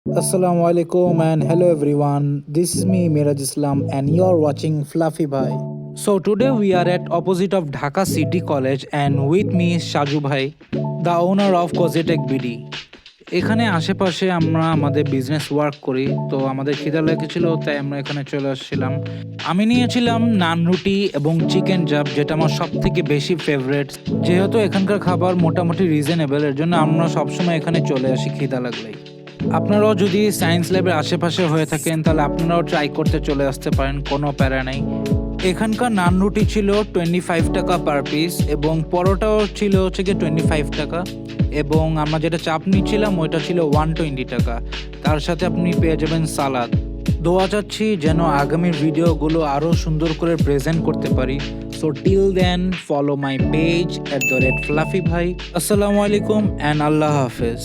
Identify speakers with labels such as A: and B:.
A: Assalamu alaikum and hello everyone. This is me Meraj Islam and you're watching Fluffy Bhai. So today we are at opposite of Dhaka City College and with me is Saju Bhai, the owner of Kozetek BD. এখানে আশেপাশে আমরা আমাদের business work করি, তো আমাদের খিদা লেগেছিল তাই আমরা এখানে চলে আসছিলাম। আমি নিয়েছিলাম নান রুটি এবং চিকেন চাপ, যেটা আমার সব থেকে বেশি ফেভারিট। যেহেতু এখানকার খাবার মোটামুটি রিজনেবল, এর জন্য আমরা সবসময় এখানে চলে আসি খিদা লাগলেই। আপনারাও যদি সায়েন্স ল্যাবের আশেপাশে হয়ে থাকেন তাহলে আপনারাও ট্রাই করতে চলে আসতে পারেন, কোনো প্যারা নেই। এখানকার নান রুটি ছিল 25 টাকা পার পিস এবং পরোটাও ছিল হচ্ছে গিয়ে 25 টাকা, এবং আমরা যেটা চাপ নিচ্ছিলাম ওইটা ছিল 120 টাকা। তার সাথে আপনি পেয়ে যাবেন সালাদ। দোয়া চাচ্ছি যেন আগামীর ভিডিওগুলো আরও সুন্দর করে প্রেজেন্ট করতে পারি। So till then follow my page @Fluffy Bhai। আসসালামু আলাইকুম অ্যান্ড আল্লাহ হাফেজ।